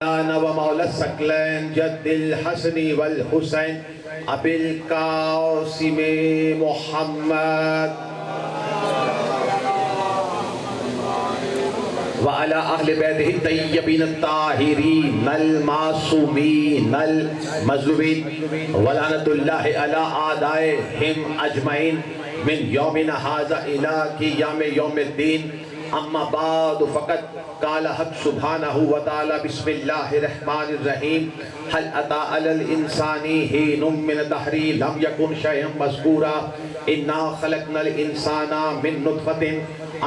ومولى الثقلين جد الحسن والحسين أبي القاسم محمد وعلى أهل بيته الطيبين الطاهرين المعصومين المظلومين ولعنة الله على أعدائهم أجمعين من يومنا هذا إلى قيام يوم الدين. اما بعد فقد قال حق سبحانہ وتعالی بسم اللہ الرحمن الرحیم هل اتى على الانسان حين من الدهر لم يكن شيئا مذكورا انا خلقنا الانسان من نطفة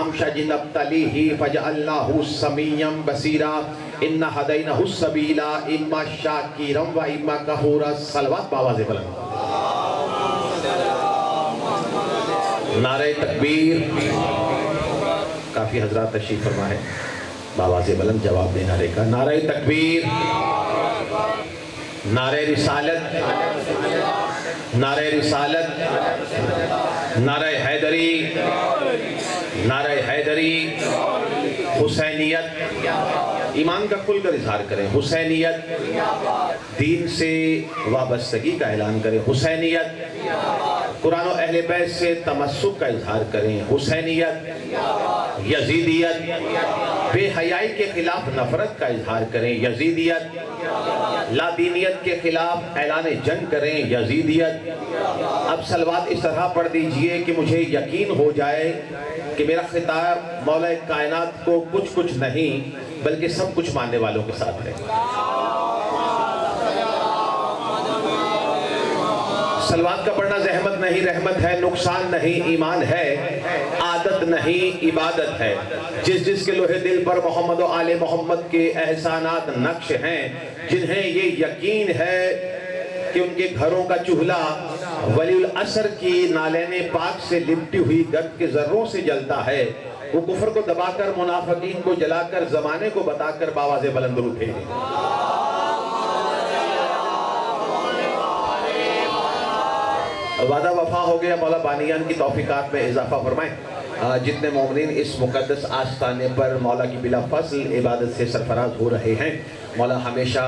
امشاج نبتليه فجعلناه سميعا بصيرا ان هديناه السبيل اما شاكرا واما كفورا. صلوات باواز بلند. نعرہ تکبیر. کافی حضرات تشریف فرما ہے. باواز بلند جواب دینا رہے گا. نعرہ تکبیر، نعرہ رسالت، نعرہ رسالت، نعرہ حیدری، نعرہ حیدری، حسینیت. ایمان کا کھل کر اظہار کریں. حسینیت، دین سے وابستگی کا اعلان کریں. حسینیت، قرآن و اہل بیت سے تمسک کا اظہار کریں. حسینیت، یزیدیت، بے حیائی کے خلاف نفرت کا اظہار کریں. یزیدیت، لادینیت کے خلاف اعلان جنگ کریں. یزیدیت. اب صلوات اس طرح پڑھ دیجئے کہ مجھے یقین ہو جائے کہ میرا خطاب مولا کائنات کو کچھ نہیں بلکہ سب کچھ ماننے والوں کے ساتھ ہے. صلوات کا پڑھنا زحمت نہیں، رحمت ہے، نقصان نہیں، ایمان ہے، عادت نہیں، عبادت ہے. جس کے لوہے دل پر محمد و آل محمد کے احسانات نقش ہیں، جنہیں یہ یقین ہے کہ ان کے گھروں کا چولہا ولی العصر کی نالین پاک سے لپٹی ہوئی گرد کے ذروں سے جلتا ہے، وہ کفر کو دبا کر، منافقین کو جلا کر، زمانے کو بتا کر باواز بلند درود بھیجیں. وعدہ وفا ہو گیا. مولا بانیان کی توفیقات میں اضافہ فرمائیں. جتنے مومنین اس مقدس آستانے پر مولا کی بلا فصل عبادت سے سرفراز ہو رہے ہیں، مولا ہمیشہ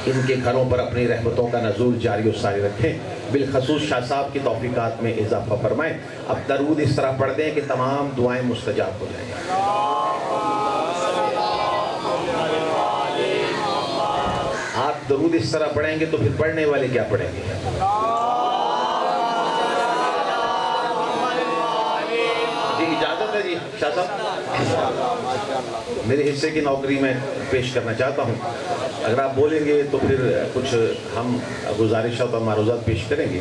ان کے گھروں پر اپنی رحمتوں کا نزول جاری و ساری رکھیں. بالخصوص شاہ صاحب کی توفیقات میں اضافہ فرمائیں. اب درود اس طرح پڑھ دیں کہ تمام دعائیں مستجاب ہو جائیں. آپ درود اس طرح پڑھیں گے تو پھر پڑھنے والے کیا پڑھیں گے؟ اجازت ہے جی شاہ صاحب؟ میرے حصے کی نوکری میں پیش کرنا چاہتا ہوں. اگر آپ بولیں گے تو پھر کچھ ہم گزارشات اور معروضات پیش کریں گے.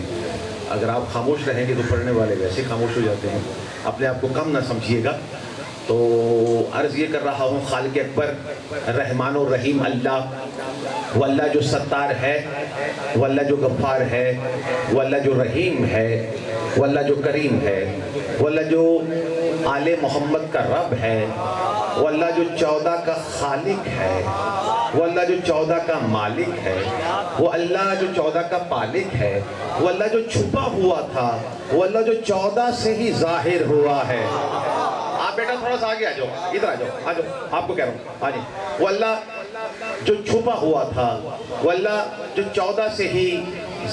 اگر آپ خاموش رہیں گے تو پڑھنے والے ویسے خاموش ہو جاتے ہیں. اپنے آپ کو کم نہ سمجھیے گا. تو عرض یہ کر رہا ہوں، خالق اکبر رحمان و رحیم اللہ، وہ اللہ جو ستار ہے، وہ اللہ جو غفار ہے، وہ اللہ جو رحیم ہے، وہ اللہ جو کریم ہے، وہ اللہ جو آل محمد کا رب ہے، وہ اللہ جو 14 کا خالق ہے، وہ اللہ جو 14 کا مالک ہے، وہ اللہ جو 14 کا پالک ہے، وہ اللہ جو چھپا ہوا تھا، وہ اللہ جو 14 سے ہی ظاہر ہوا ہے. آپ بیٹا تھوڑا سا آگے آ جاؤ، ادھر آ جاؤ، آپ کو کہہ رہا ہوں. ہاں جی. وہ اللہ جو چھپا ہوا تھا، وہ اللہ جو 14 سے ہی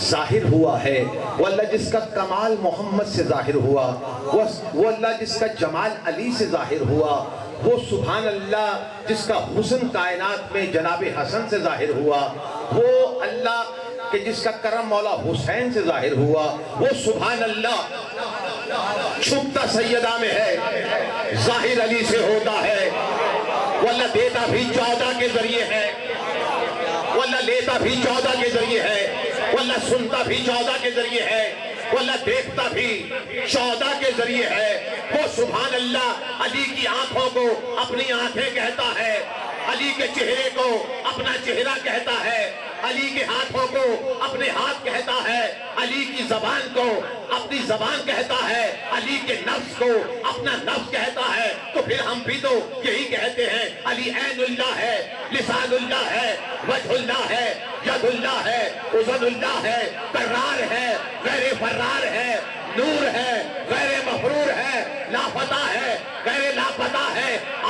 ظاہر ہوا ہے، وہ اللہ جس کا کمال محمد سے ظاہر ہوا، وہ اللہ جس کا جمال علی سے ظاہر ہوا، وہ سبحان اللہ جس کا حسن کائنات میں جناب حسن سے ظاہر ہوا، وہ اللہ کہ جس کا کرم مولا حسین سے ظاہر ہوا، وہ سبحان اللہ چھپتا سیدہ میں ہے، ظاہر علی سے ہوتا ہے. وہ اللہ دیتا بھی 14 کے ذریعے ہے، وہ اللہ لیتا بھی 14 کے ذریعے ہے، وہ اللہ سنتا بھی 14 کے ذریعے ہے، وہ اللہ دیکھتا بھی 14 کے ذریعے ہے. وہ سبحان اللہ علی کی آنکھوں کو اپنی آنکھیں کہتا ہے، علی کے چہرے کو اپنا چہرہ کہتا ہے، علی کے ہاتھوں کو اپنے ہاتھ کہتا ہے، علی کی زبان کو اپنی زبان کہتا ہے، علی کے نفس کو اپنا نفس کہتا ہے. تو پھر ہم بھی تو یہی کہتے ہیں، علی عین اللہ ہے، لسان اللہ ہے، وجہ اللہ ہے، ید اللہ ہے، اذن اللہ ہے، قرار ہے، غیر فرار ہے، نور ہے، غیر مفرور ہے، لاپتہ ہے، غیر لاپتہ ہے،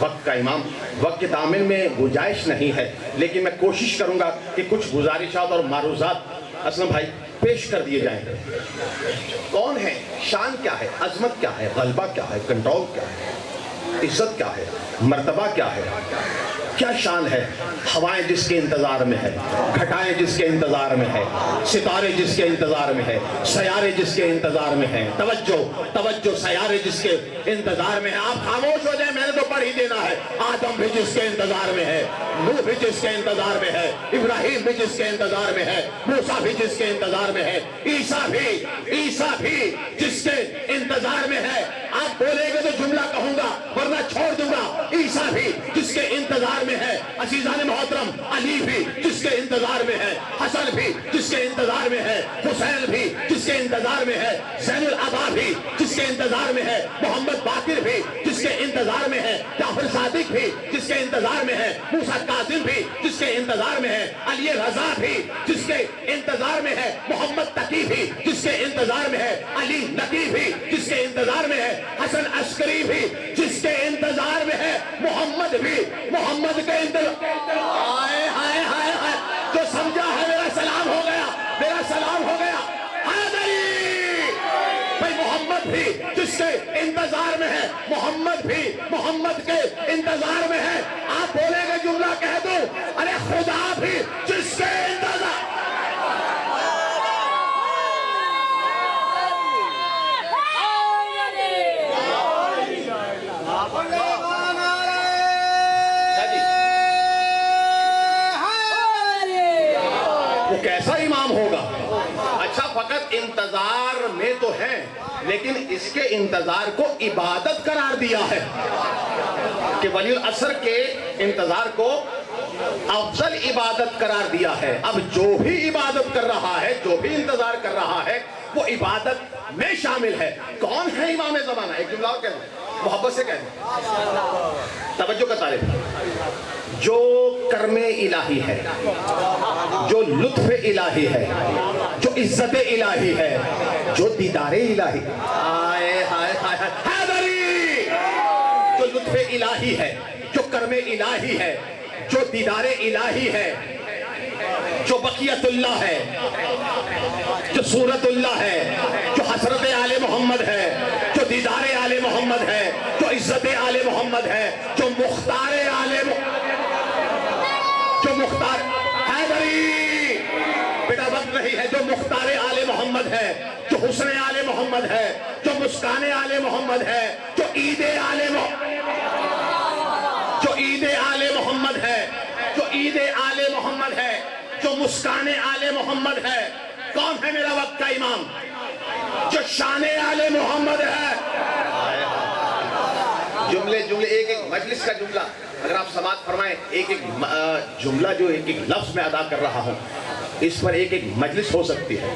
وقت کا امام، وقت کے دامن میں گنجائش نہیں ہے، لیکن میں کوشش کروں گا کہ کچھ گزارشات اور معروضات اسلم بھائی پیش کر دیے جائیں۔ کون ہے، شان کیا ہے، عظمت کیا ہے، غلبہ کیا ہے، کنٹرول کیا ہے، عزت کیا ہے، مرتبہ کیا ہے، کیا شان ہے؟ ہوائیں جس کے انتظار میں ہے، گھٹائیں جس کے انتظار میں ہے، ستارے جس کے انتظار میں ہے، سیارے جس کے انتظار میں ہیں۔ توجہ توجہ، سیارے جس کے انتظار میں ہے۔ آپ خاموش ہو جائیں، میں نے تو پڑھ ہی دینا ہے۔ آدم بھی جس کے انتظار میں ہے، نوح بھی جس کے انتظار میں ہے، ابراہیم بھی جس کے انتظار میں ہے، موسیٰ بھی جس کے انتظار میں ہے، عیسیٰ بھی جس کے انتظار میں ہے۔ آپ بولیں گے تو جملہ کہوں گا ورنہ چھوڑ دوں گا۔ عیسیٰ بھی جس کے انتظار میں ہے، عزیزان محترم، علی بھی جس کے انتظار میں ہے، حسن بھی جس کے انتظار میں ہے، حسین بھی جس کے انتظار میں ہے، زین العبا بھی جس کے انتظار میں ہے، محمد باقر بھی جس کے انتظار میں ہے، جعفر صادق بھی جس کے انتظار میں ہے، موسیٰ کاظم بھی جس کے انتظار میں ہے، علی رضا بھی جس کے انتظار میں ہے، محمد تقی بھی جس کے انتظار میں ہے، علی نقی بھی جس کے انتظار میں ہے، حسن عسکری بھی جس کے انتظار میں ہے، محمد بھی محمد کے انتظار۔ ہائے ہائے ہائے ہائے، جو سمجھا ہے میرا سلام ہو گیا، میرا سلام ہو گیا۔ حیدری بھائی، محمد بھی جس کے انتظار میں ہے، محمد بھی محمد کے انتظار میں ہے۔ آپ بولیں گے جملہ کہہ دو، ارے خدا بھی جس کے انتظار۔ وہ کیسا امام ہوگا؟ اچھا، فقط انتظار میں تو ہے، لیکن اس کے انتظار کو عبادت قرار دیا ہے کہ ولی العصر کے انتظار کو افضل عبادت قرار دیا ہے۔ اب جو بھی عبادت کر رہا ہے، جو بھی انتظار کر رہا ہے، وہ عبادت میں شامل ہے۔ کون ہے امام زمانہ؟ ایک جملہ اور کہہ دیں، محبت سے کہہ دیں، توجہ کا طالب۔ جو کرم الہی ہے، جو لطف الہی ہے، جو عزت الہی ہے، جو دیدار الہی، ہائے ہائے ہائے حیدری، جو لطف الہی ہے، جو کرم الہی ہے، جو دیدار الہی ہے، جو بقیت اللہ ہے، جو صورت اللہ ہے، جو حسرت آل محمد ہے، جو دیدار آل محمد ہے، جو عزت آل محمد ہے، جو مختار آل محمد، جو مختار حیدری، بیٹا وقت نہیں ہے، جو مختار آل محمد ہے، جو حسن آل محمد ہے، جو مسکان آل محمد ہے، جو عید آل محمد، جو عید آل محمد ہے، جو عید آل محمد ہے، جو مسکان آل محمد ہے۔ کون ہے میرا وقت کا امام؟ جو شان آل محمد ہے۔ جملے ایک ایک مجلس کا جملہ اگر آپ سماعت فرمائیں، ایک ایک جملہ جو ایک ایک لفظ میں ادا کر رہا ہوں، اس پر ایک ایک مجلس ہو سکتی ہے۔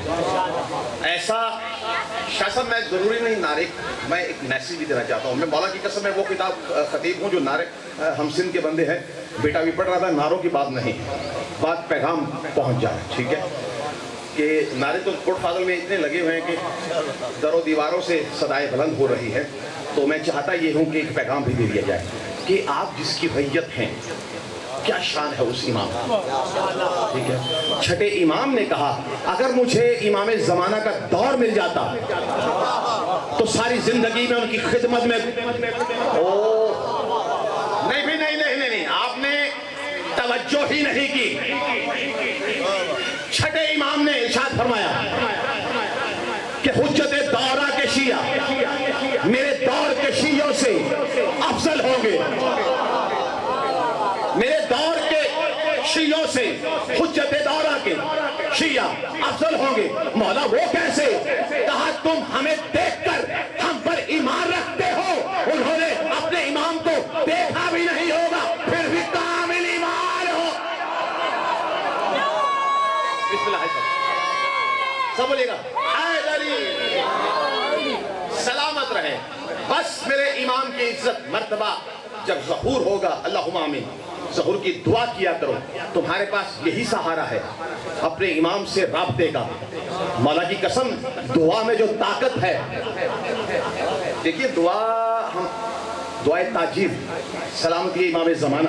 ایسا شاہ صاحب، میں ضروری نہیں نعرے، میں ایک میسیج بھی دینا چاہتا ہوں۔ میں مولا کی قسم میں وہ کتاب خطیب ہوں جو نعرے، ہم سندھ کے بندے ہیں، بیٹا بھی پڑھ رہا تھا، نعروں کی بات نہیں، بات پیغام پہنچ جائے، ٹھیک ہے؟ کہ نعرے تو کوٹ فاضل میں اتنے لگے ہوئے ہیں کہ در و دیواروں سے صدائے بلند ہو رہی ہے، تو میں چاہتا یہ ہوں کہ ایک پیغام بھی دے دیا جائے کہ آپ جس کی غیت ہیں، کیا شان ہے اس امام، ٹھیک ہے؟ چھٹے امام نے کہا، اگر مجھے امام زمانہ کا دور مل جاتا تو ساری زندگی میں ان کی خدمت میں نہیں، آپ نے توجہ ہی نہیں کی۔ چھٹے امام نے ارشاد فرمایا کہ حجت دورہ کے شیعہ میرے دور کے شیعوں سے افضل ہوں گے، میرے دور کے شیعوں سے حجت دورہ کے شیعہ افضل ہوں گے۔ مولا وہ کیسے؟ کہا تم ہمیں دیکھ کر ہم پر ایمان رکھتے ہو، انہوں نے اپنے امام کو دیکھا بھی نہیں ہوگا، پھر بھی کامل ایمان ہو۔ بسم اللہ سب بولیے گا، حیدری سلامت رہے۔ بس میرے امام کی عزت مرتبہ جب ظہور ہوگا، اللہم آمین، ظہور کی دعا کیا کرو، تمہارے پاس یہی سہارا ہے اپنے امام سے رابطے کا۔ مولا کی قسم، دعا میں جو طاقت ہے، دیکھیے دعائے تاجیل سلامتی امام زمانہ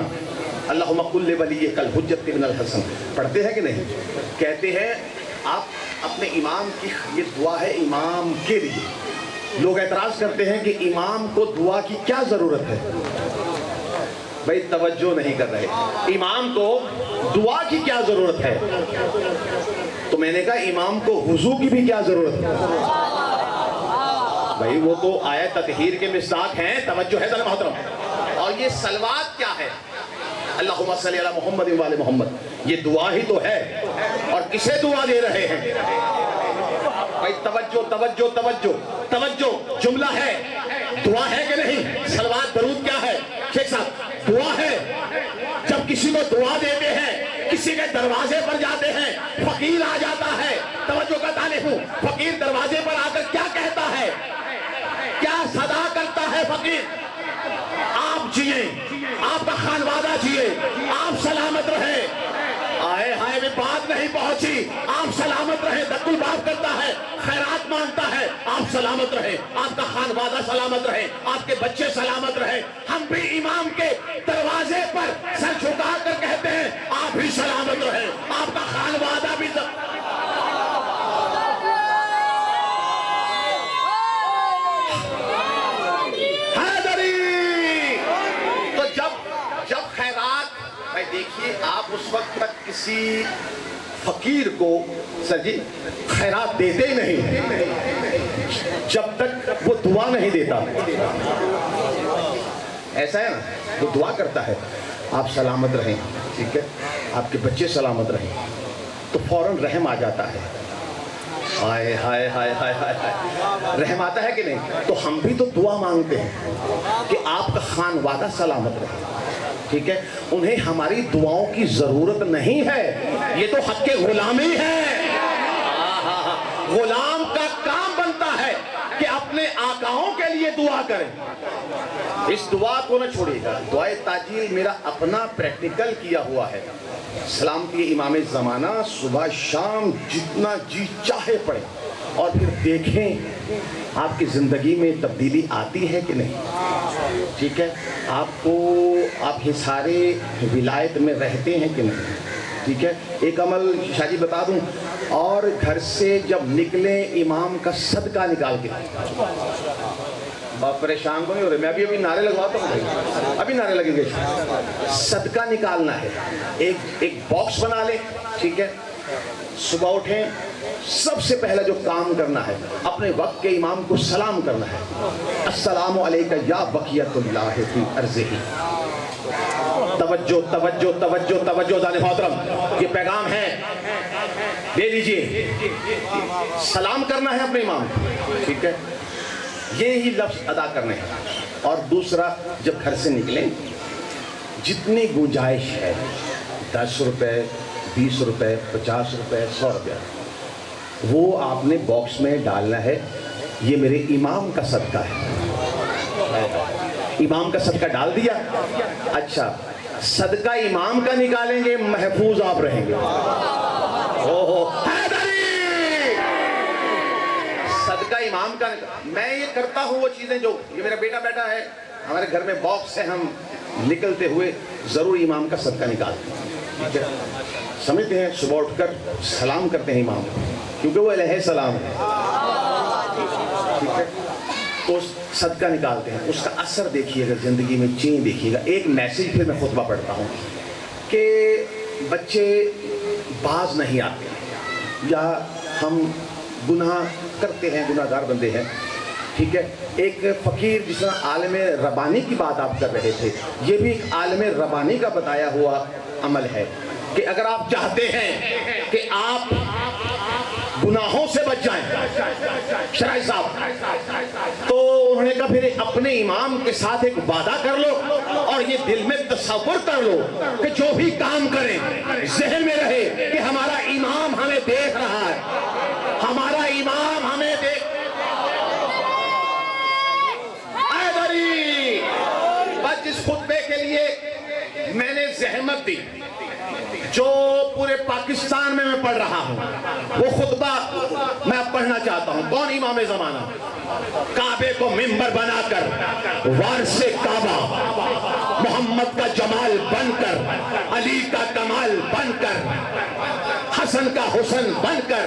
اللہم کل ولیک الحجۃ بن الحسن پڑھتے ہیں کہ نہیں؟ کہتے ہیں آپ اپنے امام کی، یہ دعا ہے امام کے لیے. لوگ اعتراض کرتے ہیں کہ امام کو دعا کی کیا ضرورت ہے؟ بھائی توجہ نہیں کر رہے. امام کو دعا کی کیا ضرورت ہے؟ تو میں نے کہا امام کو وضو کی بھی کیا ضرورت ہے؟ بھائی وہ تو آیت تطہیر کے مصداق ہیں. توجہ ہے ذرا محترم. اور یہ صلوات کیا ہے؟ اللہم صلی علی محمد و علی محمد، یہ دعا ہی تو ہے. اور کسے دعا دے رہے ہیں؟ بھائی توجہ توجہ توجہ توجہ. جملہ ہے، دعا ہے کہ نہیں؟ صلوات درود کیا ہے شیخ صاحب؟ دعا ہے. جب کسی کو دعا دیتے ہیں، کسی کے دروازے پر جاتے ہیں، فقیر آ جاتا ہے، توجہ کا طالب ہوں، فقیر دروازے پر آ کر کیا کہتا ہے؟ کیا صدا کرتا ہے فقیر؟ آپ جیئے، آپ کا خانوادہ جیئے، آپ سلامت رہے. آئے ہائے بھی بات نہیں پہنچی. آپ سلامت رہے، دکل باب کرتا ہے، خیرات مانتا ہے، آپ سلامت رہے، آپ کا خانوادہ سلامت رہے، آپ کے بچے سلامت رہے. ہم بھی امام کے دروازے پر سر جھکا کر کہتے ہیں آپ بھی سلامت رہے، آپ کا خانوادہ بھی دیکھیے. آپ اس وقت تک کسی فقیر کو سر جی خیرات دیتے نہیں جب تک وہ دعا نہیں دیتا. ایسا ہے نا، وہ دعا کرتا ہے آپ سلامت رہیں، ٹھیک ہے، آپ کے بچے سلامت رہیں، تو فوراً رحم آ جاتا ہے. ہائے ہائے ہائے ہائے ہائے، رحم آتا ہے کہ نہیں؟ تو ہم بھی تو دعا مانگتے ہیں کہ آپ کا خانوادہ سلامت رہے، ٹھیک ہے. انہیں ہماری دعاؤں کی ضرورت نہیں ہے، یہ تو حق کے غلامی ہے. غلام کا کام بنتا ہے کہ اپنے آقاؤں کے لیے دعا کریں. اس دعا کو نہ چھوڑیے گا. دعائے تاجیل میرا اپنا پریکٹیکل کیا ہوا ہے. سلامتی امام زمانہ صبح شام جتنا جی چاہے پڑھیں، اور پھر دیکھیں آپ کی زندگی میں تبدیلی آتی ہے کہ نہیں. ٹھیک ہے، آپ حصارِ ولایت میں رہتے ہیں کہ نہیں. ٹھیک ہے. ایک عمل شاہ جی بتا دوں، اور گھر سے جب نکلیں امام کا صدقہ نکال کے. آپ پریشان کو نہیں ہو رہے، میں ابھی نعرے لگواتا ہوں، ابھی نعرے لگیں گے. صدقہ نکالنا ہے، ایک باکس بنا لیں. ٹھیک ہے، صبح اٹھیں، سب سے پہلا جو کام کرنا ہے اپنے وقت کے امام کو سلام کرنا ہے. السلام علیکہ یا بقیت اللہ فی ارضہ. توجہ توجہ توجہ توجہ ذات محترم، یہ پیغام ہے، دے لیجئے. سلام کرنا ہے اپنے امام، ٹھیک ہے، یہی لفظ ادا کرنے ہیں. اور دوسرا، جب گھر سے نکلیں جتنی گنجائش ہے، 10 روپے 20 روپے 50 روپے 100 روپے، وہ آپ نے باکس میں ڈالنا ہے. یہ میرے امام کا صدقہ ہے. امام کا صدقہ ڈال دیا. اچھا، صدقہ امام کا نکالیں گے، محفوظ آپ رہیں گے. صدقہ امام کا. میں یہ کرتا ہوں وہ چیزیں، جو یہ میرا بیٹا بیٹا ہے، ہمارے گھر میں باکس ہے، ہم نکلتے ہوئے ضرور امام کا صدقہ نکالتے ہیں. ٹھیک ہے، سمجھتے ہیں، صبح اٹھ کر سلام کرتے ہیں امام کو، کیونکہ وہ علیہ السلام ہے. ٹھیک ہے، تو صدقہ نکالتے ہیں. اس کا اثر دیکھیے گا زندگی میں، چینج دیکھیے گا. ایک میسیج پھر میں خطبہ پڑھتا ہوں کہ بچے باز نہیں آتے، یا ہم گناہ کرتے ہیں، گناہ گار بندے ہیں. ٹھیک ہے، ایک فقیر، جس طرح عالم ربانی کی بات آپ کر رہے تھے، یہ بھی ایک عالم ربانی کا بتایا ہوا عمل ہے کہ اگر آپ چاہتے ہیں کہ آپ گناہوں سے بچ جائیں، شرائع صاحب، تو انہوں نے کہا پھر اپنے امام کے ساتھ ایک وعدہ کر لو، اور یہ دل میں تصور کر لو کہ جو بھی کام کریں ذہن میں رہے کہ ہمارا امام ہمیں دیکھ رہا ہے، ہمارا امام ہمیں دیکھ. بس جس خطبے کے لیے میں نے زحمت دی، جو پورے پاکستان میں پڑھ رہا ہوں وہ خطبہ میں اب پڑھنا چاہتا ہوں. کون امام زمانہ؟ کعبے کو منبر بنا کر، وارث کعبہ محمد کا جمال بن کر، علی کا کمال بن کر، حسن کا حسن بن کر،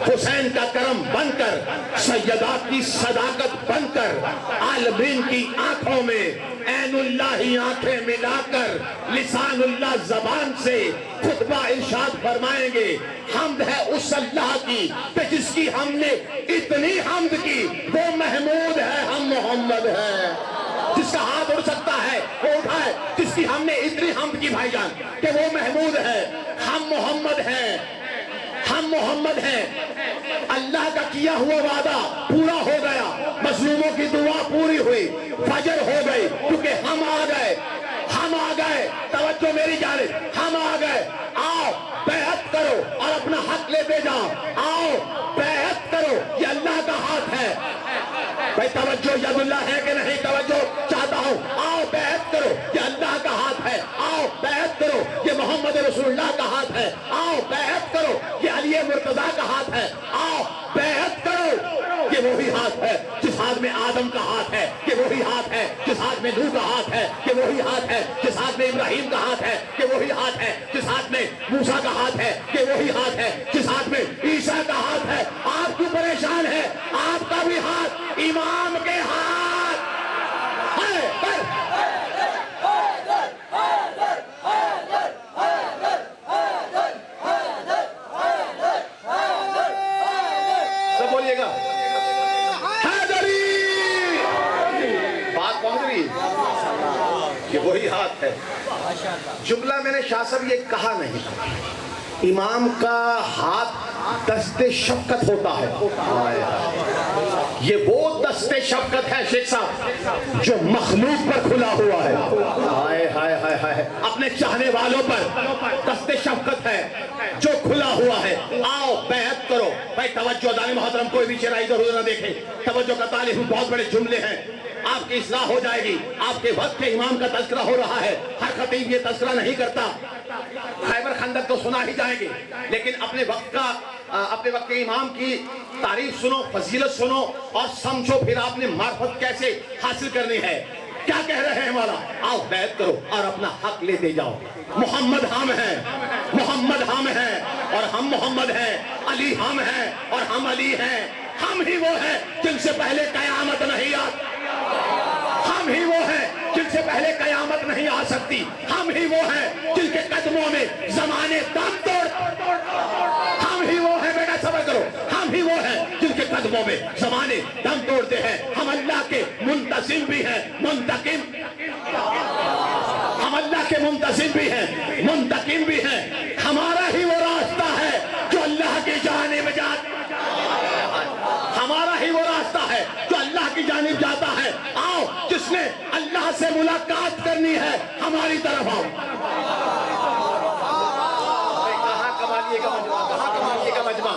حسین کا کرم بن کر، سیدات کی صداقت بن کر، عالمین کی آنکھوں میں عین اللہ ہی آنکھیں ملا کر، لسان اللہ زبان سے خطبہ ارشاد فرمائیں گے. حمد ہے اس اللہ کی کہ جس کی ہم نے اتنی حمد کی وہ محمود ہے، ہم محمد ہے. جس کا ہاتھ اڑ سکتا ہے وہ اٹھائے. جس کی ہم نے اتنی حمد کی بھائی جان کہ وہ محمود ہے، ہم محمد ہیں، ہم محمد ہیں. اللہ کا کیا ہوا وعدہ پورا ہو گیا، مظلوموں کی دعا پوری ہوئی، فجر ہو گئی کیونکہ ہم آ گئے. ہم آ گئے، توجہ میری جانب، ہم آ گئے. آؤ بیعت کرو اور اپنا حق لیتے جاؤ. آؤ بیعت کرو، یہ اللہ کا ہاتھ ہے. بھائی توجہ ید اللہ ہے کہ نہیں؟ توجہ چاہتا ہوں. آؤ بیعت کرو، یہ اللہ کا ہاتھ ہے. آؤ بیعت کرو، یہ محمد رسول اللہ کا ہاتھ ہے. آؤ بیعت کرو، یہ علی مرتضیٰ کا ہاتھ ہے. آؤ بیعت کرو، یہ وہی ہاتھ ہے جس ہاتھ میں آدم کا ہاتھ ہے، کہ وہی ہاتھ ہے جس ہاتھ میں نوح کا ہاتھ ہے، کہ وہی ہاتھ ہے جس ہاتھ میں ابراہیم کا ہاتھ ہے، کہ وہی ہاتھ ہے جس ہاتھ میں موسیٰ کا ہاتھ ہے، کہ وہی ہاتھ ہے جس ہاتھ میں عیسیٰ کا ہاتھ ہے. آپ کیوں پریشان ہے؟ آپ کا بھی ہاتھ امام کے ہاتھ ہے. سب بولیے گا کہ وہی ہاتھ ہے. جملہ میں نے شاہ صاحب یہ کہا نہیں تھا. امام کا ہاتھ دست شفقت ہوتا ہے. یہ وہ دست شفقت ہے شیخ صاحب جو مخلوق پر کھلا ہوا ہے. ہائے ہائے ہائے ہائے، اپنے چاہنے والوں پر دست شفقت ہے جو کھلا ہوا ہے. آؤ بیعت کرو. بھائی توجہ دانی محترم، کوئی بھی چہرہ ادھر ادھر نہ دیکھے. توجہ کا طالب ہوں، بہت بڑے جملے ہیں. آپ کی اصلاح ہو جائے گی. آپ کے وقت کے امام کا تذکرہ ہو رہا ہے. ہر خطیب یہ تذکرہ نہیں کرتا. خیبر خندق تو سنا ہی جائیں گے، لیکن اپنے وقت کے امام کی تعریف سنو، فضیلت سنو اور سمجھو پھر آپ نے معرفت کیسے حاصل کرنی ہے. کیا کہہ رہے ہیں مولا؟ آؤ بیعت کرو اور اپنا حق لیتے جاؤ. محمد ہم ہیں، محمد ہم ہیں اور ہم محمد ہیں. علی ہم ہیں اور ہم علی ہیں. ہم ہی وہ ہیں جن سے پہلے قیامت نہیں آتی. ہم ہی وہ ہیں جن سے پہلے قیامت نہیں آ سکتی. ہم ہی وہ ہیں جن کے قدموں میں زمانے دم توڑ. ہم ہی وہ ہیں، بیٹا صبر کرو، ہم ہی وہ ہیں جن کے قدموں میں زمانے دم توڑتے ہیں. ہم اللہ کے منتظم بھی ہیں، منتقم. ہم اللہ کے منتظم بھی ہیں، منتقم بھی ہیں. ہمارا ہی وہ راستہ ہے جو اللہ کی جانب جاتا. ہمارا ہی وہ راستہ ہے جو اللہ کی جانب جاتا ہے. آؤ، جس نے اللہ سے ملاقات کرنی ہے ہماری طرف آؤ. کہاں کمالیے کا مجمع.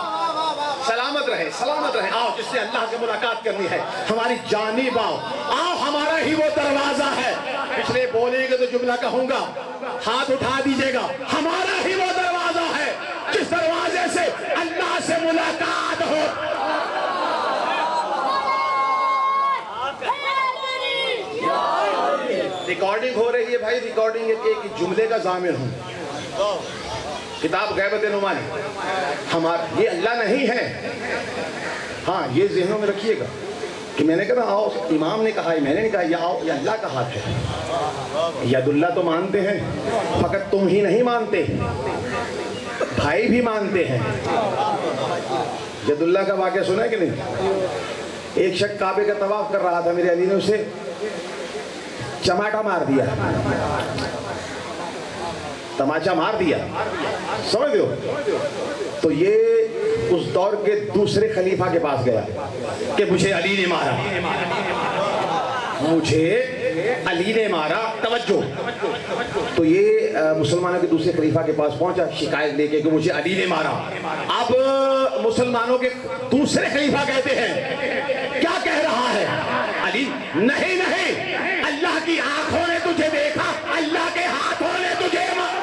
سلامت رہے، سلامت رہے. آؤ، جس نے اللہ سے ملاقات کرنی ہے ہماری جانب آؤ. آؤ، ہمارا ہی وہ دروازہ ہے. پچھلے بولیں گے تو جملہ کہوں گا، ہاتھ اٹھا دیجئے گا. ہمارا ہی وہ دروازہ ہے جس دروازے سے اللہ سے ملاقات ہو. ریکارڈنگ ہو رہی ہے بھائی، ریکارڈنگ ایک جملے کا ضامن ہوں. کتاب غیبت نما ہے ہمارا، یہ اللہ نہیں ہے. ہاں یہ ذہنوں میں رکھیے گا کہ میں نے کہا آؤ، امام نے کہا، میں نے نہیں کہا. یہ آؤ، یہ اللہ کا ہاتھ ہے. ید اللہ تو مانتے ہیں، فقط تم ہی نہیں مانتے، بھائی بھی مانتے ہیں. ید اللہ کا واقعہ سنا ہے کہ نہیں؟ ایک شخص کعبے کا طواف کر رہا تھا، میرے علی نے اسے چماٹا مار دیا، تماچا مار دیا، سمجھ ہو. تو یہ اس دور کے دوسرے خلیفہ کے پاس گیا کہ مجھے علی نے مارا، مجھے علی نے مارا. توجہ. تو یہ مسلمانوں کے دوسرے خلیفہ کے پاس پہنچا شکایت لے کے کہ مجھے علی نے مارا. اب مسلمانوں کے دوسرے خلیفہ کہتے ہیں کیا کہہ رہا ہے علی؟ نہیں نہیں، اللہ کی آنکھوں نے تجھے دیکھا، اللہ کے ہاتھوں نے تجھے مارا.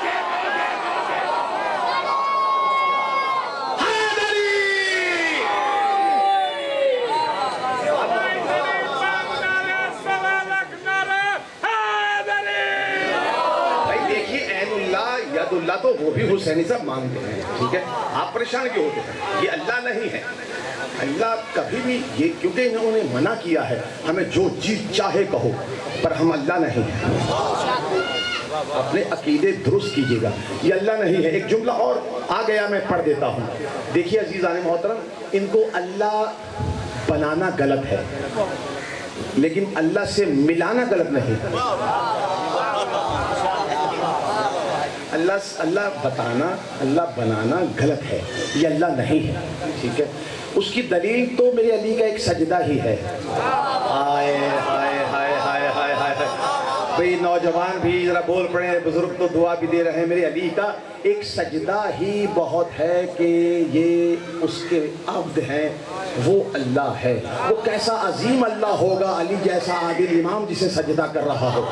وہ بھی حسینی صاحب مانتے ہیں، ٹھیک ہے؟ آپ پریشان کیوں ہوتے ہیں؟ یہ اللہ نہیں ہے، اللہ کبھی بھی یہ، کیونکہ انہوں نے منع کیا ہے ہمیں جو چیز چاہے کہو، پر ہم اللہ نہیں ہیں۔ اپنے عقیدے درست کیجئے گا، یہ اللہ نہیں ہے۔ ایک جملہ اور آ گیا، میں پڑھ دیتا ہوں۔ دیکھیے عزیزان محترم، ان کو اللہ بنانا غلط ہے لیکن اللہ سے ملانا غلط نہیں۔ اللہ بتانا، اللہ بنانا غلط ہے، یہ اللہ نہیں ہے، ٹھیک ہے؟ اس کی دلیل تو میرے علی کا ایک سجدہ ہی ہے۔ ہائے ہائے ہائے ہائے ہائے ہائے، بھئی نوجوان بھی ذرا بول پڑے، بزرگ تو دعا بھی دے رہے ہیں۔ میرے علی کا ایک سجدہ ہی بہت ہے کہ یہ اس کے عبد ہیں، وہ اللہ ہے۔ وہ کیسا عظیم اللہ ہوگا، علی جیسا عادل امام جسے سجدہ کر رہا ہو،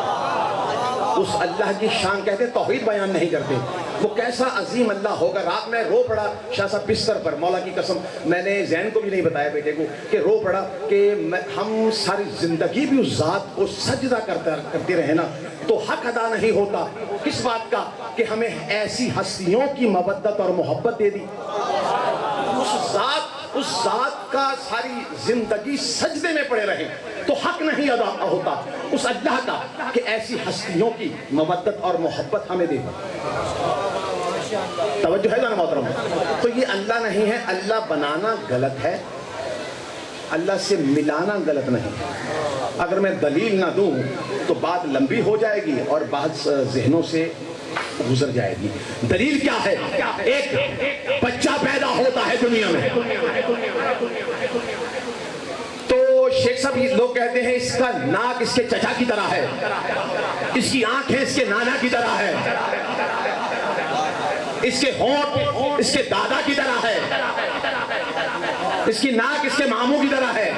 اس اللہ کی شان کہتے ہیں، توحید بیان نہیں کرتے، وہ کیسا عظیم اللہ ہوگا۔ رات میں رو پڑا شاہ صاحب بستر پر، مولا کی قسم میں نے زین کو بھی نہیں بتایا بیٹے کو، کہ رو پڑا کہ ہم ساری زندگی بھی اس ذات کو سجدہ کرتے رہے نا تو حق ادا نہیں ہوتا۔ کس بات کا؟ کہ ہمیں ایسی ہستیوں کی مودت اور محبت دے دی، اس ذات کا ساری زندگی سجدے میں پڑے رہے تو حق نہیں ادا ہوتا اس اللہ کا کہ ایسی ہستیوں کی مودت اور محبت ہمیں دے دی۔ توجہ ہے نا محترم؟ تو یہ اللہ نہیں ہے، اللہ بنانا غلط ہے، اللہ سے ملانا غلط نہیں۔ اگر میں دلیل نہ دوں تو بات لمبی ہو جائے گی اور بات ذہنوں سے گزر جائے گی۔ دلیل کیا ہے؟ ایک بچہ پیدا ہوتا ہے دنیا میں تو شیخ صاحب لوگ کہتے ہیں اس کا ناک اس کے چچا کی طرح ہے، اس کی آنکھیں اس کے نانا کی طرح ہے، اس کے ہونٹ اس کے دادا کی طرح ہے، اس کی ناک اس کے ماموں کی طرح ہے۔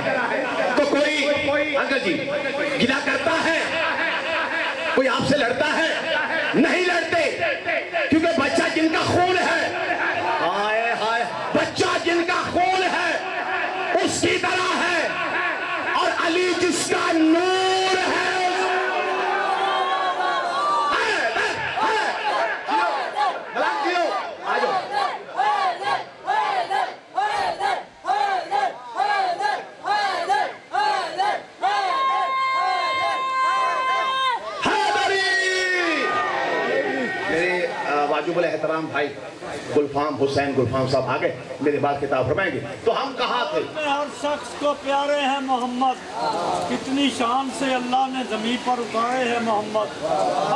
تو کوئی انکل جی گلا کرتا ہے، کوئی آپ سے لڑتا ہے؟ نہیں لڑتے، کیونکہ بچہ جن کا خون ہے، ہائے ہائے، بچہ جن کا خون ہے اس کی طرح ہے، اور علی جس کا نور ہے واجب الاحترام بھائی گلفام حسین گلفام صاحب آگئے، میرے بعد خطاب فرمائیں گے۔ تو ہم کہاں تھے؟ ہر شخص کو پیارے ہیں محمد، کتنی شان سے اللہ نے زمین پر اتارے ہیں محمد۔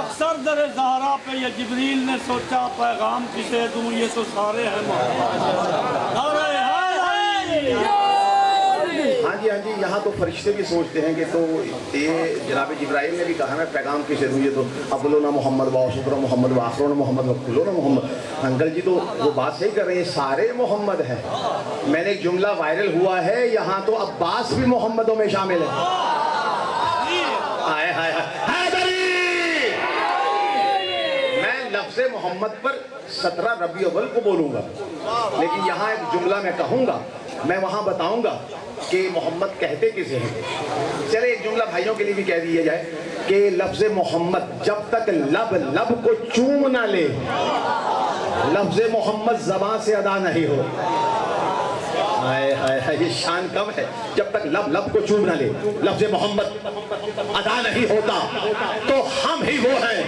اکثر در زہرا پہ یہ جبریل نے سوچا پیغام کسے دوں، یہ تو سارے ہیں محمد۔ ہاں جی، یہاں تو فرشتے بھی سوچتے ہیں کہ تو یہ جناب جبرائیل نے بھی کہا میں پیغام کسے دوں، یہ تو ابلونا محمد وآخرنا محمد وآخرنا محمد وکلونا محمد۔ انکل جی تو وہ بات صحیح کر رہے ہیں، سارے محمد ہیں۔ میں نے ایک جملہ وائرل ہوا ہے، یہاں تو عباس بھی محمدوں میں شامل ہے۔ آئے ہائے حیدری، میں لفظ محمد پر 17 ربیع الاول کو بولوں گا، لیکن یہاں ایک جملہ میں کہوں گا، میں وہاں بتاؤں گا کہ محمد کہتے کسے ہیں۔ چلے ایک جملہ بھائیوں کے لیے بھی کہہ دیا جائے کہ لفظ محمد جب تک لب کو چوم نہ لے، لفظ محمد زبان سے ادا نہیں ہو۔ یہ شان کم ہے، جب تک لب کو چوم نہ لے لفظ محمد ادا نہیں ہوتا۔ تو ہم ہی وہ ہیں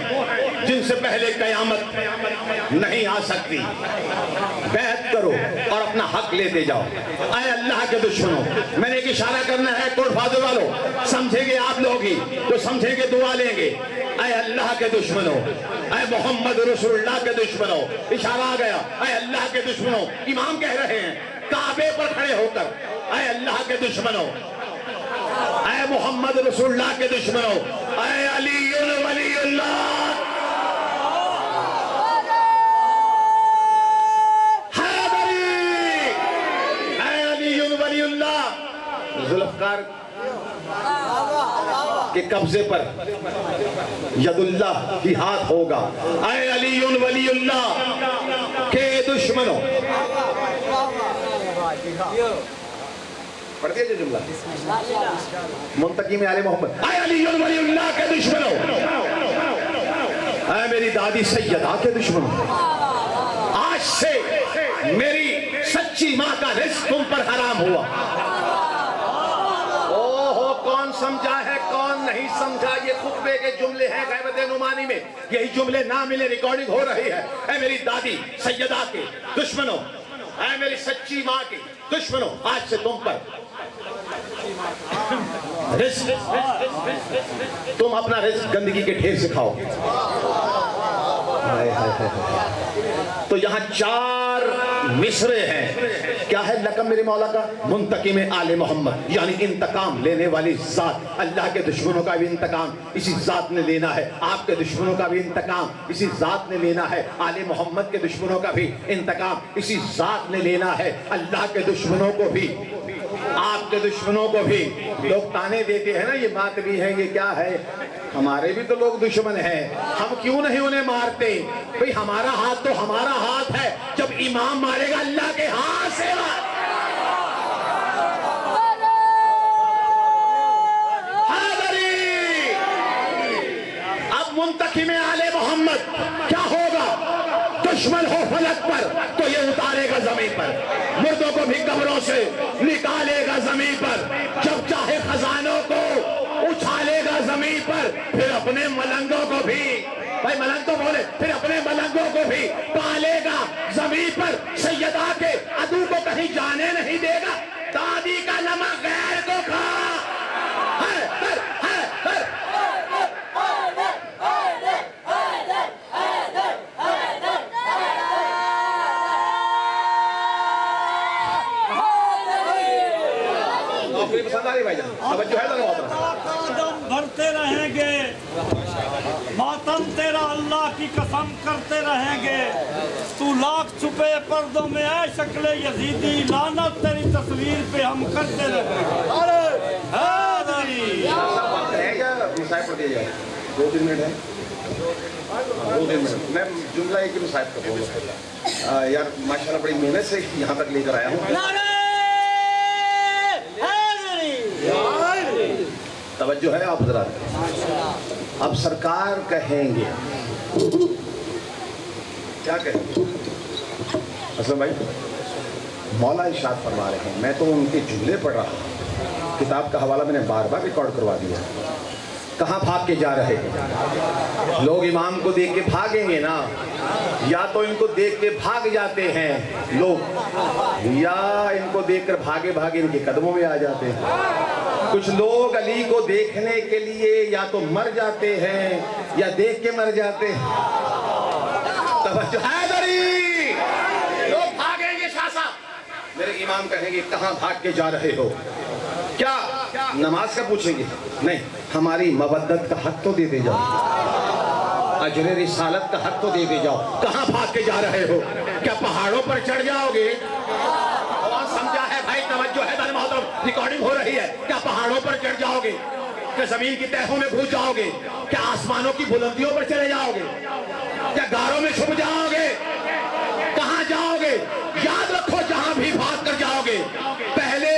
جن سے پہلے قیامت نہیں آ سکتی۔ بیعت کرو اور اپنا حق لیتے جاؤ۔ اے اللہ کے دشمنوں، میں نے ایک اشارہ کرنا ہے، کوٹ فاضل والوں سمجھیں گے آپ لوگ ہی، جو سمجھیں گے دعا لیں گے۔ اے اللہ کے دشمنوں، اے محمد رسول اللہ کے دشمنوں، اشارہ آ گیا، اے اللہ کے دشمنوں، امام کہہ رہے ہیں کعبے پر کھڑے ہو کر، اے اللہ کے دشمنوں، اے محمد رسول اللہ کے دشمنوں، اے علی ولی اللہ، حیدری، اے علی ولی اللہ، ذوالفقار کے قبضے پر ید اللہ کی ہاتھ ہوگا۔ اے علی ولی اللہ کے دشمنوں، پڑھ دیا جو جملہ منتقی میں آل محمد، اے علی ولی اللہ کے دشمنوں، اے میری دادی سیدہ کے دشمنوں، میری سچی ماں کا رزق تم پر حرام ہوا۔ اوہو، کون سمجھا ہے کون نہیں سمجھا؟ یہ خطبے کے جملے ہیں غیبت نعمانی میں، یہی جملے نہ ملے ریکارڈنگ ہو رہی ہے۔ اے میری دادی سیدہ کے دشمنوں، اے میری سچی ماں کے دشمنوں، آج سے تم پر رزق، تم اپنا رزق گندگی کے ڈھیر سے کھاؤ۔ تو یہاں 4 مصرے ہیں، کیا ہے لقب میرے مولا کا؟ منتقم آل محمد، یعنی انتقام لینے والی ذات۔ اللہ کے دشمنوں کا بھی انتقام اسی ذات نے لینا ہے، آپ کے دشمنوں کا بھی انتقام اسی ذات نے لینا ہے، آل محمد کے دشمنوں کا بھی انتقام اسی ذات نے لینا ہے۔ اللہ کے دشمنوں کو بھی، آپ کے دشمنوں کو بھی لوگ تانے دیتے ہیں نا، یہ ماتمی ہے، یہ کیا ہے؟ ہمارے بھی تو لوگ دشمن ہیں، ہم کیوں نہیں انہیں مارتے؟ بھئی ہمارا ہاتھ تو ہمارا ہاتھ ہے، جب امام مارے گا اللہ کے ہاتھ سے حاضری۔ اب منتقم آل محمد کیا ہوگا؟ دشمن ہو فلک پر تو یہ اتارے گا زمین پر، مردوں کو بھی قبروں سے نکالے گا زمین پر، جب چاہے خزانوں کو اچھالے گا زمین پر، پھر اپنے ملنگوں کو بھی، بھائی ملنگ تو بولے، پھر اپنے ملنگوں کو بھی پالے گا زمین پر۔ سیدہ کے عدو کو کہیں جانے نہیں دے گا، دادی کا نمک غیر کو کھا۔ قدم بھرتے رہیں گے، ماتم تیرا اللہ کی قسم کرتے رہیں گے، تو لاکھ چھپے پردوں میں اے شکل یزیدی، لعنت تیری تصویر پہ ہم کرتے رہیں گے۔ حاضری مصاحب پڑھ دیا جائے، 2-3 منٹ ہے، 2-3 منٹ میں جملہ ایک ہی مصاحب کا بولوں۔ یار ماشاءاللہ بڑی محنت سے یہاں تک لے کر آیا ہوں۔ توجہ ہے آپ حضرات، اب سرکار کہیں گے، کیا کہیں گے؟ اسلم بھائی مولا ارشاد فرما رہے ہیں، میں تو ان کے جملے پڑھ رہا ہوں، کتاب کا حوالہ میں نے بار بار ریکارڈ کروا دیا۔ کہاں بھاگ کے جا رہے ہیں لوگ؟ امام کو دیکھ کے بھاگیں گے نا، یا تو ان کو دیکھ کے بھاگ جاتے ہیں لوگ، یا ان کو دیکھ کر بھاگے بھاگے ان کے قدموں میں آ جاتے ہیں۔ کچھ لوگ علی کو دیکھنے کے لیے یا تو مر جاتے ہیں یا دیکھ کے مر جاتے ہیں۔ توجہ حیدری، لوگ بھاگیں گے شاہ صاحب، میرے امام کہیں گے کہاں بھاگ کے جا رہے ہو؟ کیا نماز کا پوچھیں گے؟ نہیں، ہماری مودت کا حق تو دے دے جاؤ، اجر رسالت کا حق تو دے دے جاؤ۔ کہاں بھاگ کے جا رہے ہو؟ کیا پہاڑوں پر چڑھ جاؤ گے؟ کون سمجھا ہے بھائی؟ توجہ ہے دار محترم، ریکارڈنگ ہو رہی ہے۔ کیا پہاڑوں پر چڑھ جاؤ گے؟ کیا زمین کی تہوں میں گھس جاؤ گے؟ کیا آسمانوں کی بلندیوں پر چلے جاؤ گے؟ کیا غاروں میں چھپ جاؤ گے؟ کہاں جاؤ گے؟ یاد رکھو جہاں بھی بھاگ کر جاؤ گے پہلے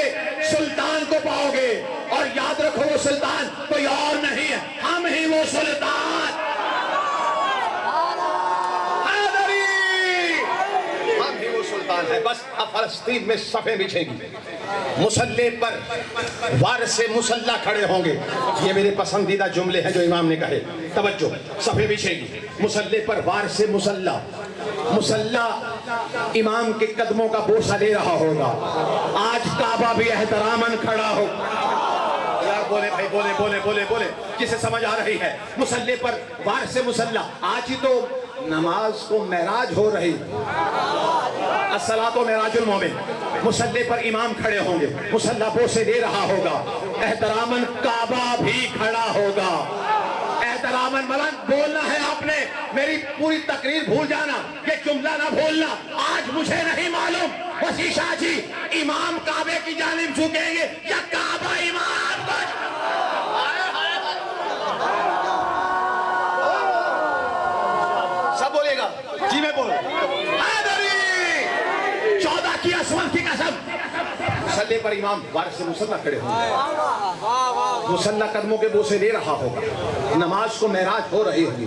سلطان کو پاؤ گے، اور یاد رکھو وہ سلطان کوئی اور نہیں ہے، ہم ہی وہ سلطان، ہم ہی وہ سلطان ہے۔ بس اب فلسطین میں صفیں بچھے گی، مسلح پر وارث مسلح کھڑے ہوں گے۔ یہ میرے پسندیدہ جملے ہیں جو امام نے کہے، توجہ، صفیں بچھے گی، مسلح پر وارث مسلح، مسلح امام کے قدموں کا بوسہ لے رہا ہوگا۔ آج کعبہ بھی احتراماً کھڑا ہو، یار بولے بھائی، بولے بولے بولے بولے، جسے سمجھ آ رہی ہے۔ مسلح پر وارث مسلح، آج ہی تو نماز کو معراج ہو رہی، الصلاۃ معراج المومن، مسلح پر امام کھڑے ہوں گے، مسلح بوسے دے رہا ہوگا، احتراماً کعبہ بھی کھڑا ہوگا۔ احتراماً ملنگ بولنا ہے آپ نے، میری پوری تقریر بھول جانا، یہ جملہ نہ بھولنا۔ آج مجھے نہیں معلوم وسیع شاہ جی امام کعبے کی جانب جھکیں گے یا کعبہ امام کو؟ سب بولے گا جی، میں بولوں 14 کی عصمت کی قسم، مسلح پر امام وارث مسلح کھڑے ہوں، مسلح قدموں کے بوسے لے رہا ہوگا، نماز کو معراج ہو رہی ہوگی،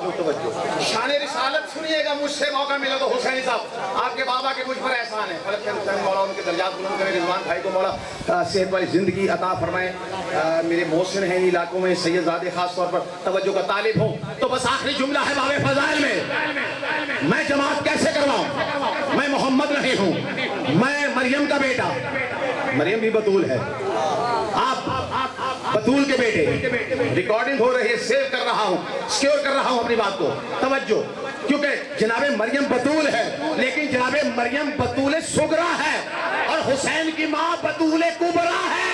توجہ توجہ شان رسالت سنیے گا. مجھ سے موقع ملا تو حسین صاحب آپ کے بابا کے مجھ پر احسان ہے. فلک حسین مولا ان کے درجات بلند کرے. رضوان بھائی کو مولا صحت والی زندگی عطا فرمائے. میرے محسن ہیں ان علاقوں میں سید زادے خاص طور پر توجہ کا طالب ہوں. تو بس آخری جملہ ہے باب فضائل میں جماعت کیسے کرواؤں؟ میں محمد نہیں ہوں, میں مریم کا بیٹا. مریم بھی بطول ہے, آپ بطول کے بیٹے. ریکارڈنگ ہو رہی ہے, سیو کر رہا ہوں, سکیور کر رہا ہوں اپنی بات کو. توجہ, کیونکہ جناب مریم بطول ہے لیکن جناب مریم بطول صغرا ہے اور حسین کی ماں بطول کبرا ہے.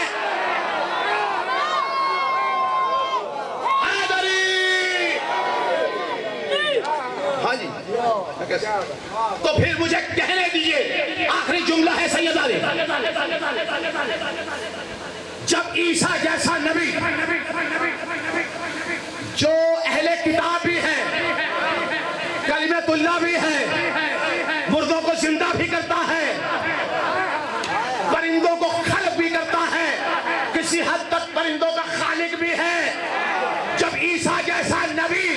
ہاں جی, تو پھر مجھے کہنے دیجئے آخری جملہ ہے سید علی. جب عیسیٰ جیسا نبی جو اہل کتاب بھی ہے, کلمت اللہ بھی ہے, مردوں کو زندہ بھی کرتا ہے, پرندوں کو خلق بھی کرتا ہے, کسی حد تک پرندوں کا خالق بھی ہے, جب عیسیٰ جیسا نبی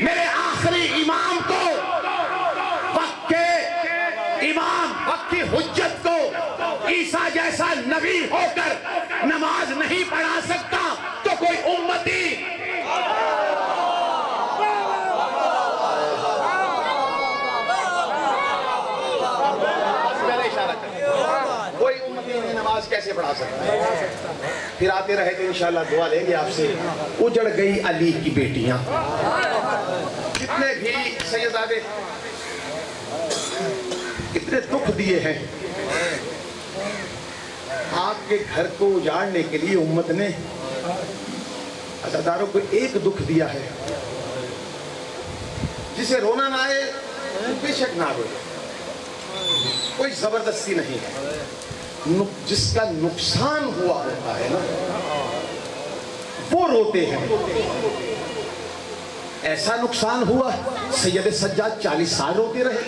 میرے آخری امام کو, وقت کے امام, وقت کی حجت کو عیسیٰ جیسا نبی ہو کر نماز نہیں پڑھا سکتا تو کوئی امتی نماز کیسے پڑھا سکتا ہے؟ پھر آتے رہے تو انشاءاللہ دعا لیں گے آپ سے. اجڑ گئی علی کی بیٹیاں. کتنے بھی سیدزادے کتنے دکھ دیے ہیں. آپ کے گھر کو اجاڑنے کے لیے امت نے عزاداروں کو ایک دکھ دیا ہے. جسے رونا نہ آئے بے شک نہ روئے, کوئی زبردستی نہیں ہے. جس کا نقصان ہوا ہوتا ہے نا وہ روتے ہیں. ایسا نقصان ہوا سید سجاد 40 سال روتے رہے.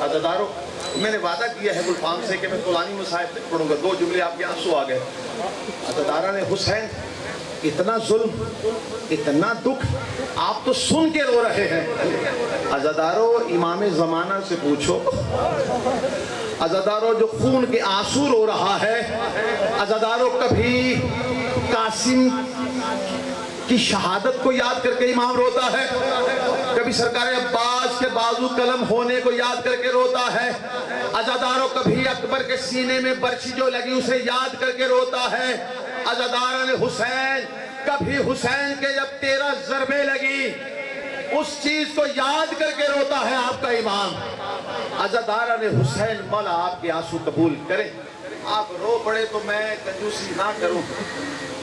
عزاداروں, میں نے وعدہ کیا ہے گلفام سے کہ میں طولانی مصائب نہیں پڑھوں گا. 2 جملے آپ کے آنسو آ گئے. عزادارہ نے حسین اتنا ظلم, اتنا دکھ, آپ تو سن کے رو رہے ہیں. عزاداروں, امام زمانہ سے پوچھو. عزاداروں, جو خون کے آنسو رو رہا ہے, عزاداروں کبھی قاسم کی شہادت کو یاد کر کے امام روتا ہے, کبھی سرکار عباس کے بازو قلم ہونے کو یاد کر کے روتا ہے. عزاداروں, کبھی اکبر کے سینے میں برچھی جو لگی اسے یاد کر کے روتا ہے. عزاداروں نے حسین, کبھی حسین کے جب 13 ضربیں لگی اس چیز کو یاد کر کے روتا ہے آپ کا امام. عزادارہ نے حسین, مولا آپ کے آنسو قبول کرے. آپ رو پڑے تو میں کنجوسی نہ کروں.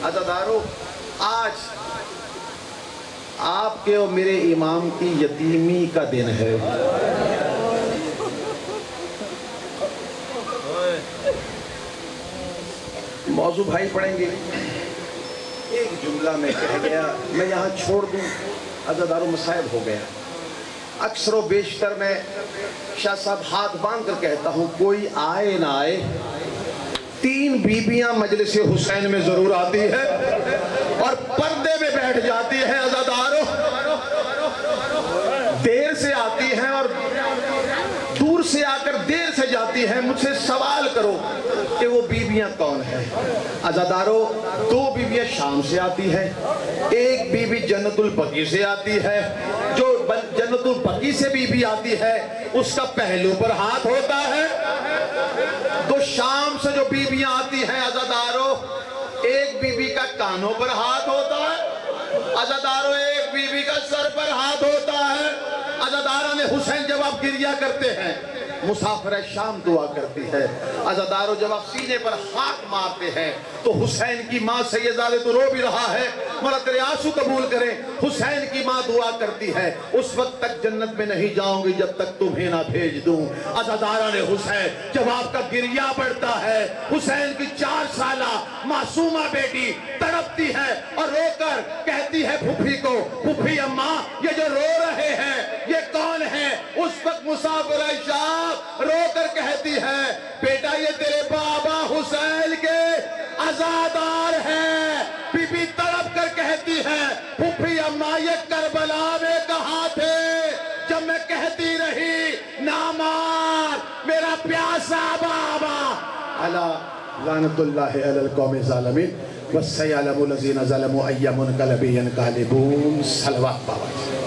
عزاداروں, آج آپ کے اور میرے امام کی یتیمی کا دن ہے. موضوع بھائی پڑھیں گے. ایک جملہ میں کہہ گیا, میں یہاں چھوڑ دوں. عزاداروں, مصائب ہو گیا. اکثر و بیشتر میں شاہ صاحب ہاتھ باندھ کر کہتا ہوں, کوئی آئے نہ آئے 3 بیویاں مجلس حسین میں ضرور آتی ہے اور پردے میں بیٹھ جاتی ہے. عزاداروں, دیر سے آتی ہیں اور دور سے آ کر دیر سے جاتی ہیں. مجھ سے سوال کرو کہ وہ بیویاں کون ہیں. عزاداروں, 2 بیویاں شام سے آتی ہیں, ایک بیوی جنت البقیع سے آتی ہے. جو جنت البقیع سے بیوی آتی ہے اس کا پہلو پر ہاتھ ہوتا ہے. تو شام سے جو بیویاں آتی ہیں عزاداروں, ایک بیوی کا کانوں پر ہاتھ ہوتا ہے. عزاداروں, ایک بیوی کا سر پر ہاتھ ہوتا ہے. عزادارہ نے حسین جب آپ گریہ کرتے ہیں, مسافر شام دعا کرتی ہے. عزاداروں, جب آپ سینے پر ہاتھ مارتے ہیں تو حسین کی ماں سیدزادے تو رو بھی رہا ہے, مولا تیرے آنسو قبول کریں. حسین کی ماں دعا کرتی ہے, اس وقت تک جنت میں نہیں جاؤں گی جب تک تمہیں نہ بھیج دوں. عزادارہ نے حسین, جب آپ کا گریہ بڑھتا ہے, حسین کی 4 سالہ معصومہ بیٹی تڑپتی ہے اور رو کر کہتی ہے پھوپھی کو, پھوپھی اماں یہ جو رو رہے ہیں یہ کون ہے؟ اس وقت مسافر شام رو کر کہتی ہے, بیٹا یہ تیرے بابا حسین کے عزادار ہیں. بی بی تڑپ کر کہتی ہے, پھوپھی اماں یہ کربلا میں کہاں تھے جب میں کہتی رہی نہ مار میرا پیاسا بابا؟ اللہ لعنت اللہ علی القوم الظالمین وَسَيَعْلَمُ الَّذِينَ ظَلَمُوا أَيَّ مُنْقَلَبٍ يَنْقَلِبُونَ. صلوات بابا.